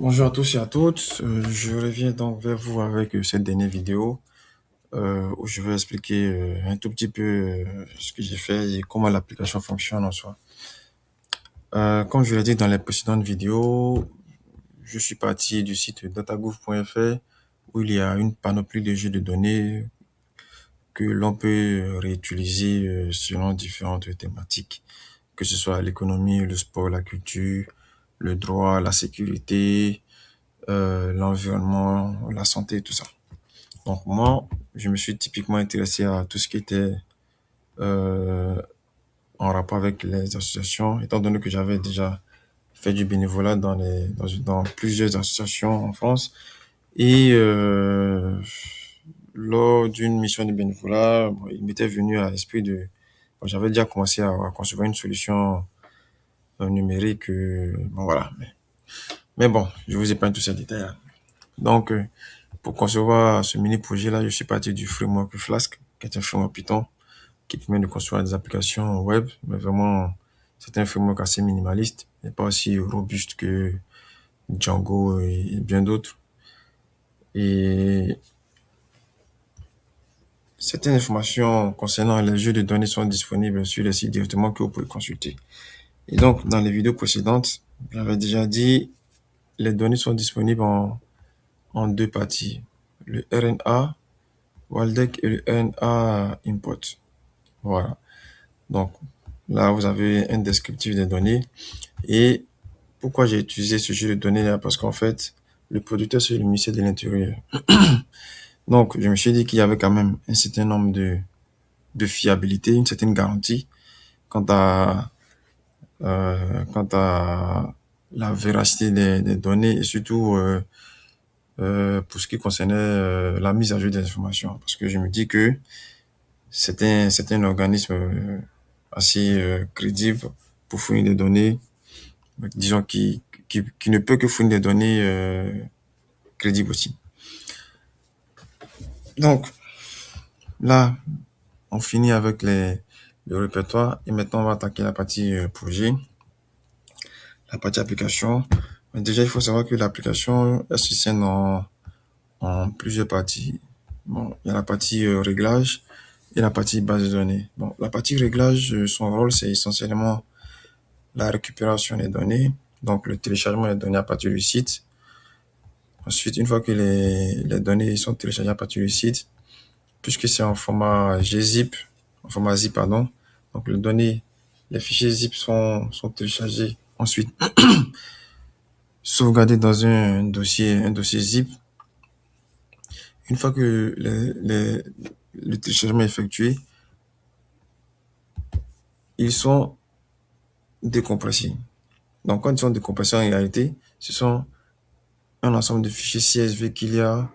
Bonjour à tous et à toutes. Je reviens donc vers vous avec cette dernière vidéo où je vais expliquer un tout petit peu ce que j'ai fait et comment l'application fonctionne en soi. Comme je l'ai dit dans les précédentes vidéos, je suis parti du site datagouv.fr où il y a une panoplie de jeux de données que l'on peut réutiliser selon différentes thématiques, que ce soit l'économie, le sport, la culture, le droit, la sécurité, l'environnement, la santé, tout ça. Donc moi, je me suis typiquement intéressé à tout ce qui était euh, en rapport avec les associations, étant donné que j'avais déjà fait du bénévolat dans plusieurs associations en France. Et lors d'une mission de bénévolat, bon, il m'était venu à l'esprit bon, j'avais déjà commencé à concevoir une solution numérique. Bon, voilà. Mais bon, je vous épargne tous ces détails-là. Donc, pour concevoir ce mini projet-là, je suis parti du framework Flask, qui est un framework Python qui permet de construire des applications web, mais vraiment, c'est un framework assez minimaliste et pas aussi robuste que Django et bien d'autres. Et certaines informations concernant les jeux de données sont disponibles sur le site directement que vous pouvez consulter. Et donc, dans les vidéos précédentes, j'avais déjà dit, les données sont disponibles en deux parties. Le RNA Waldeck et le RNA import. Voilà. Donc, là, vous avez un descriptif des données. Et pourquoi j'ai utilisé ce jeu de données-là? Parce qu'en fait, le producteur, c'est le ministère de l'Intérieur. Donc, je me suis dit qu'il y avait quand même un certain nombre de fiabilité, une certaine garantie quant à la véracité des données et surtout pour ce qui concernait la mise à jour des informations. Parce que je me dis que c'est un organisme assez crédible pour fournir des données, disons, qui ne peut que fournir des données crédibles aussi. Donc, là, on finit avec le répertoire et maintenant on va attaquer la partie projet, la partie application. Mais déjà, il faut savoir que l'application elle se scinde en plusieurs parties. Bon, il y a la partie réglage et la partie base de données. Bon, la partie réglage, son rôle, c'est essentiellement la récupération des données, donc le téléchargement des données à partir du site. Ensuite, une fois que les données sont téléchargées à partir du site, puisque c'est en format gzip, en format zip, pardon, donc les données, les fichiers zip sont téléchargés, ensuite sauvegardés dans un dossier zip. Une fois que le téléchargement est effectué, ils sont décompressés. Donc, quand ils sont décompressés en réalité, ce sont un ensemble de fichiers CSV qu'il y a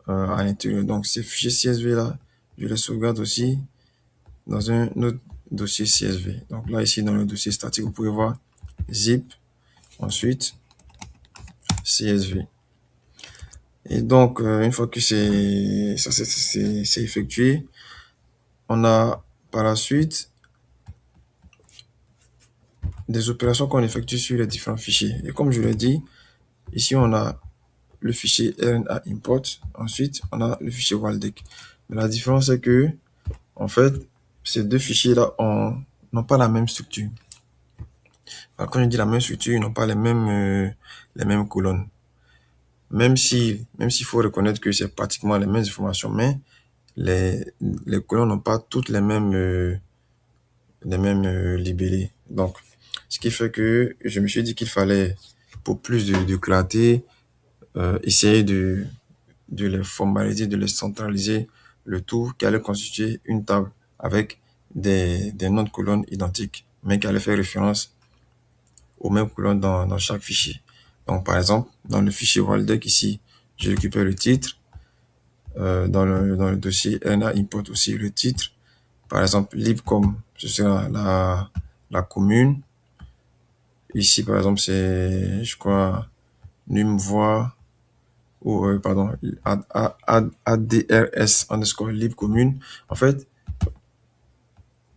à l'intérieur. Donc, ces fichiers CSV-là, je les sauvegarde aussi dans un autre dossier CSV. Donc là, ici, dans le dossier statique, vous pouvez voir zip, ensuite CSV. Et donc, une fois que c'est effectué, on a par la suite des opérations qu'on effectue sur les différents fichiers. Et comme je l'ai dit, ici, on a le fichier RNA import. Ensuite, on a le fichier Waldeck. Mais la différence, c'est que, en fait, ces deux fichiers-là n'ont pas la même structure. Alors, quand je dis la même structure, ils n'ont pas les mêmes colonnes. Même s'il faut reconnaître que c'est pratiquement les mêmes informations, mais les colonnes n'ont pas toutes les mêmes libellés. Donc, ce qui fait que je me suis dit qu'il fallait, pour plus de clarté, essayer de les formaliser, de les centraliser, le tout qui allait constituer une table avec des noms de colonnes identiques, mais qui allait faire référence aux mêmes colonnes dans chaque fichier. Donc, par exemple, dans le fichier Waldeck ici, je récupère le titre. Dans le dossier RNA import aussi le titre. Par exemple, libcom, ce sera la commune. Ici, par exemple, c'est, je crois, numvoix ou, pardon, adrs underscore libcommune. En fait,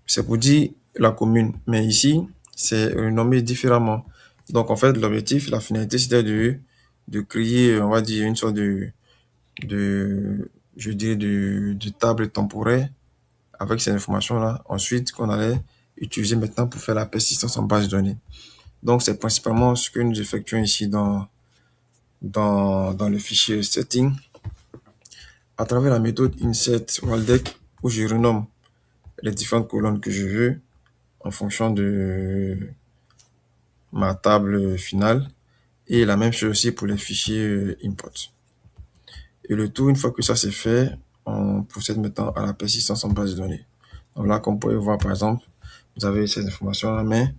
c'est pour dire la commune, mais ici, c'est nommé différemment. Donc, en fait, l'objectif, la finalité, c'était de créer, on va dire, une sorte de je dirais, de table temporaire avec ces informations-là. Ensuite, qu'on allait utiliser maintenant pour faire la persistance en base de données. Donc, c'est principalement ce que nous effectuons ici dans le fichier setting à travers la méthode insert Waldeck où je renomme les différentes colonnes que je veux en fonction de ma table finale et la même chose aussi pour les fichiers import. Et le tout, une fois que ça c'est fait, on procède maintenant à la persistance en base de données. Donc là, comme vous pouvez voir par exemple, vous avez ces informations-là, mais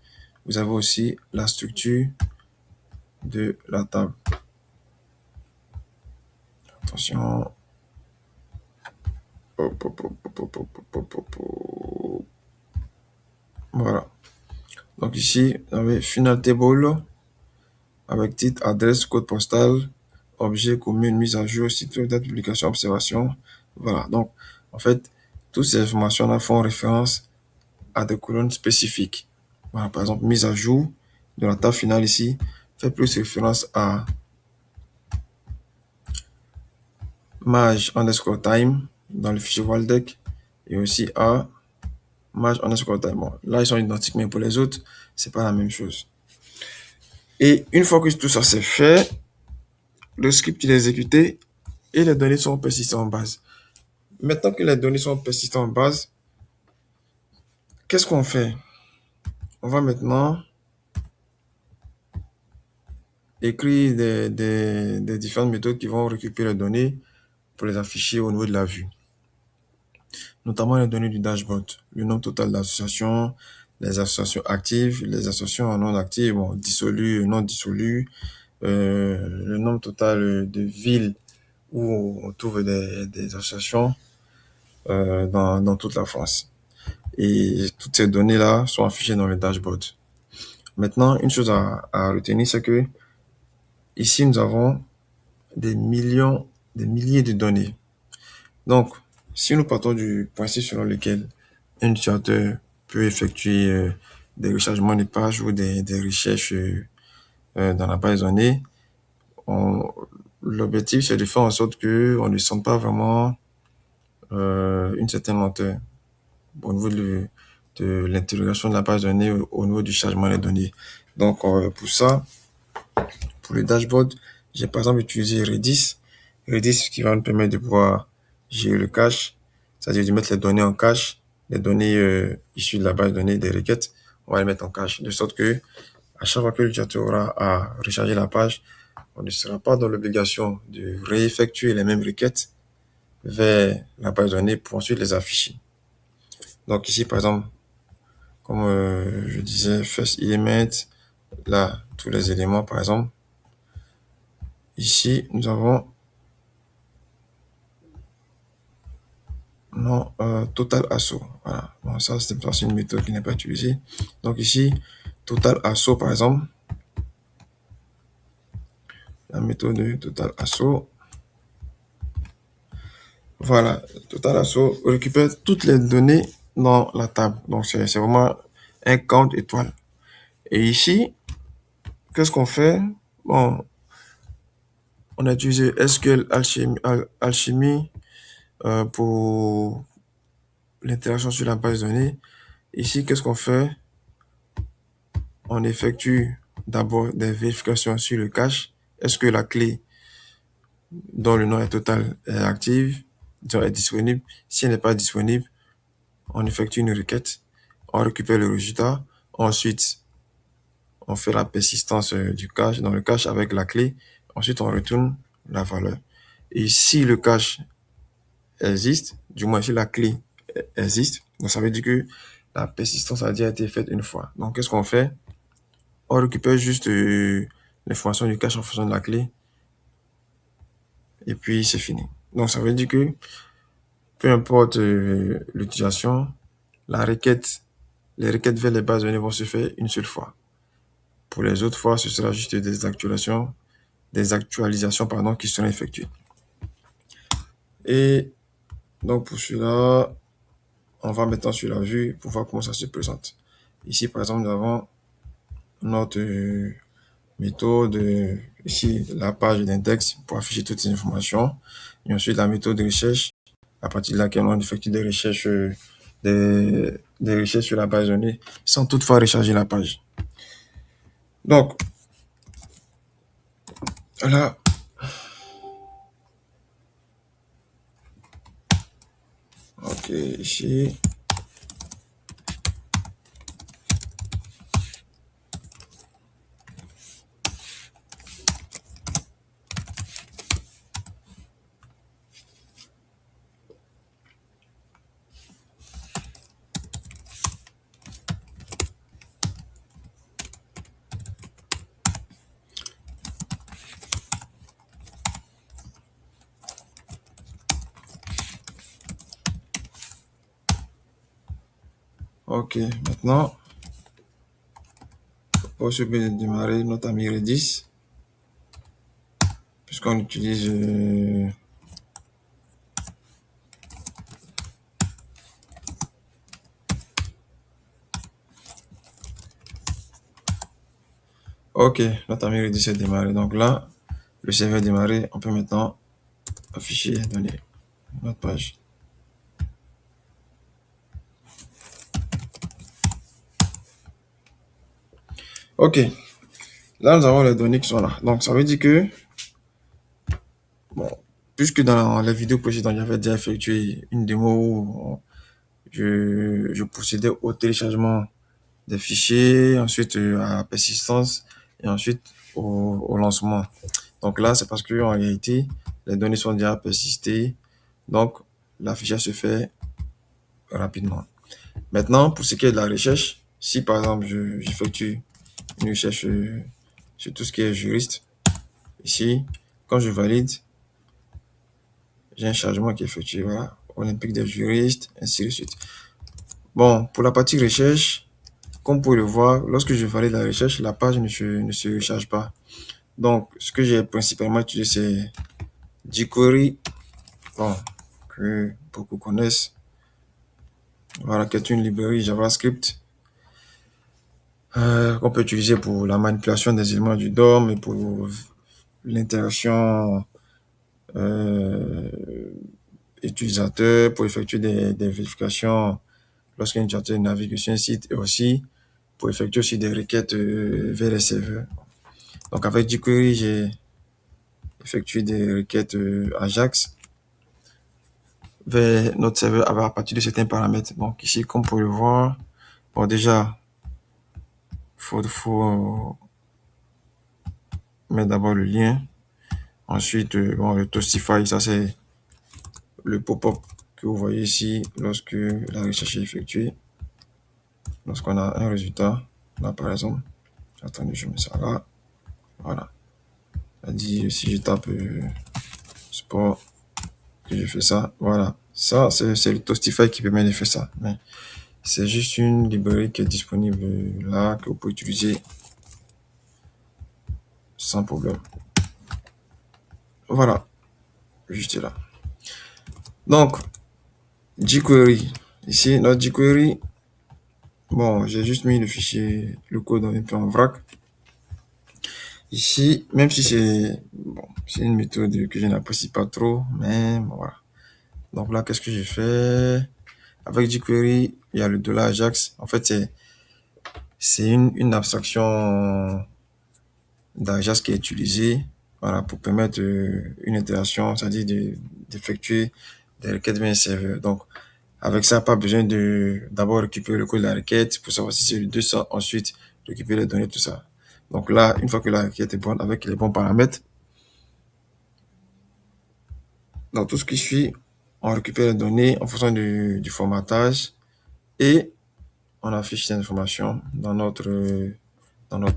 vous avez aussi la structure de la table. Attention. Voilà. Donc ici, vous avez final table avec titre, adresse, code postal, objet, commune, mise à jour, site web, date, publication, observation. Voilà. Donc, en fait, toutes ces informations-là font référence à des colonnes spécifiques. Voilà. Par exemple, mise à jour de la table finale ici fait plus référence à mage underscore time dans le fichier Waldeck et aussi à mage underscore time. Bon, là, ils sont identiques, mais pour les autres, c'est pas la même chose. Et une fois que tout ça c'est fait, le script il est exécuté et les données sont persistées en base. Maintenant que les données sont persistées en base, qu'est-ce qu'on fait? On va maintenant écrire des différentes méthodes qui vont récupérer les données pour les afficher au niveau de la vue. Notamment les données du dashboard, le nombre total d'associations, les associations actives, les associations non actives, bon, dissolues, non dissolues, le nombre total de villes où on trouve des associations dans toute la France. Et toutes ces données-là sont affichées dans le dashboard. Maintenant, une chose à retenir, c'est que ici, nous avons des millions, des milliers de données. Donc, si nous partons du principe selon lequel un utilisateur peut effectuer des rechargements de pages ou des recherches dans la base de données, l'objectif, c'est de faire en sorte qu'on ne sente pas vraiment une certaine lenteur au niveau de l'intégration de la base de données au niveau du chargement des données. Donc, pour ça, pour le dashboard, j'ai par exemple utilisé Redis. Redis qui va nous permettre de pouvoir gérer le cache, c'est-à-dire de mettre les données en cache, les données issues de la base de données des requêtes, on va les mettre en cache, de sorte que à chaque fois que l'utilisateur aura à recharger la page, on ne sera pas dans l'obligation de réeffectuer les mêmes requêtes vers la base de données pour ensuite les afficher. Donc ici, par exemple, comme je disais, first element, là, tous les éléments, par exemple. Ici, nous avons non total assaut. Voilà. Bon, ça, c'est une méthode qui n'est pas utilisée. Donc ici, total assaut, par exemple. La méthode de total assaut. Voilà, total assaut récupère toutes les données dans la table. Donc c'est vraiment un count étoile. Et ici, qu'est-ce qu'on fait? Bon, on a utilisé SQL Alchemy pour l'interaction sur la base de données. Ici, qu'est-ce qu'on fait? On effectue d'abord des vérifications sur le cache. Est-ce que la clé dont le nom est total est active, est disponible? Si elle n'est pas disponible, on effectue une requête, on récupère le résultat. Ensuite, on fait la persistance du cache dans le cache avec la clé. Ensuite, on retourne la valeur. Et si le cache existe, du moins si la clé existe, donc ça veut dire que la persistance a déjà été faite une fois. Donc, qu'est-ce qu'on fait? On récupère juste l'information du cache en fonction de la clé. Et puis, c'est fini. Donc, ça veut dire que peu importe l'utilisation, les requêtes vers les bases de données vont se faire une seule fois. Pour les autres fois, ce sera juste des actualisations pardon, qui seront effectuées. Et donc, pour cela, on va maintenant sur la vue pour voir comment ça se présente. Ici, par exemple, nous avons notre méthode, ici la page d'index pour afficher toutes ces informations. Et ensuite la méthode de recherche, à partir de laquelle on effectue des recherches, des recherches sur la base de données sans toutefois recharger la page. Donc, là, ok, ici. Ok, maintenant, pour se démarrer notre ami Redis, puisqu'on utilise ok, notre ami Redis est démarré. Donc là, le serveur est démarré. On peut maintenant afficher les données, notre page. Ok, là, nous avons les données qui sont là. Donc, ça veut dire que, bon, puisque dans la vidéo précédente, j'avais déjà effectué une démo où je procédais au téléchargement des fichiers, ensuite à la persistance et ensuite au lancement. Donc là, c'est parce que en réalité, les données sont déjà persistées. Donc, l'affichage se fait rapidement. Maintenant, pour ce qui est de la recherche, si par exemple, j'effectue une recherche sur tout ce qui est juriste, ici, quand je valide, j'ai un chargement qui est effectué, voilà, Olympique des juristes, ainsi de suite. Bon, pour la partie recherche, comme vous pouvez le voir, lorsque je valide la recherche, la page ne se recharge pas. Donc, ce que j'ai principalement utilisé, c'est jQuery, bon, que beaucoup connaissent, voilà, qui est une librairie JavaScript qu'on peut utiliser pour la manipulation des éléments du DOM et pour l'interaction euh, utilisateur, pour effectuer des vérifications lorsqu'un utilisateur navigue sur un site et aussi pour effectuer aussi des requêtes vers les serveurs. Donc avec jQuery, j'ai effectué des requêtes Ajax vers notre serveur à partir de certains paramètres. Donc ici, comme vous pouvez le voir, bon déjà, faut mettre d'abord le lien. Ensuite, bon, le Toastify, ça c'est le pop-up que vous voyez ici lorsque la recherche est effectuée. Lorsqu'on a un résultat, là par exemple, attendez, je mets ça là. Voilà. Ça dit, si je tape sport, que je fais ça, voilà. Ça, c'est le Toastify qui permet de faire ça. Mais c'est juste une librairie qui est disponible là, que vous pouvez utiliser sans problème. Voilà, juste là. Donc, jQuery. Ici, notre jQuery, bon, j'ai juste mis le fichier, le code un peu en vrac. Ici, même si c'est bon, c'est une méthode que je n'apprécie pas trop, mais bon, voilà. Donc là, qu'est-ce que j'ai fait? Avec jQuery, il y a le $Ajax. En fait, c'est une abstraction d'Ajax qui est utilisée, voilà, pour permettre une intégration, c'est-à-dire d'effectuer des requêtes vers un serveur. Donc, avec ça, pas besoin de d'abord récupérer le code de la requête pour savoir si c'est le 200, ensuite récupérer les données, tout ça. Donc là, une fois que la requête est bonne, avec les bons paramètres, dans tout ce qui suit, on récupère les données en fonction du formatage et on affiche ces informations dans notre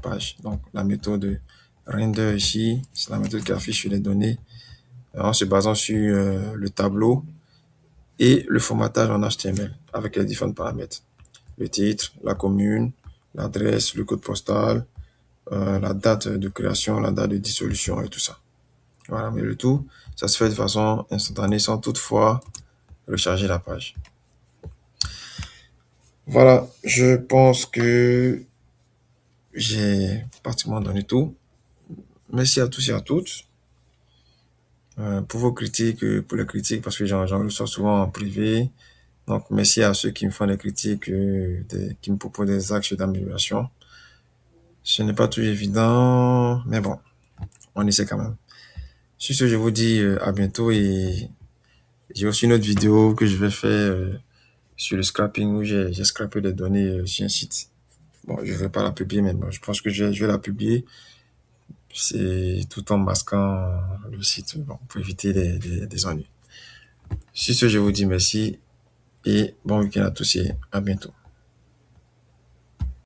page. Donc la méthode render ici, c'est la méthode qui affiche les données en se basant sur le tableau et le formatage en HTML avec les différents paramètres. Le titre, la commune, l'adresse, le code postal, la date de création, la date de dissolution et tout ça. Voilà, mais le tout, ça se fait de façon instantanée sans toutefois recharger la page. Voilà, je pense que j'ai pratiquement donné tout. merci à tous et à toutes pour vos critiques, pour les critiques, parce que j'en reçois souvent en privé. Donc, merci à ceux qui me font des critiques, qui me proposent des axes d'amélioration. Ce n'est pas toujours évident, mais bon, on essaie quand même. Sur ce, je vous dis à bientôt et j'ai aussi une autre vidéo que je vais faire sur le scrapping où j'ai scrappé des données sur un site. Bon, je ne vais pas la publier, mais bon, je pense que je vais la publier. C'est tout en masquant le site, bon, pour éviter des ennuis. Sur ce, je vous dis merci et bon week-end à tous et à bientôt.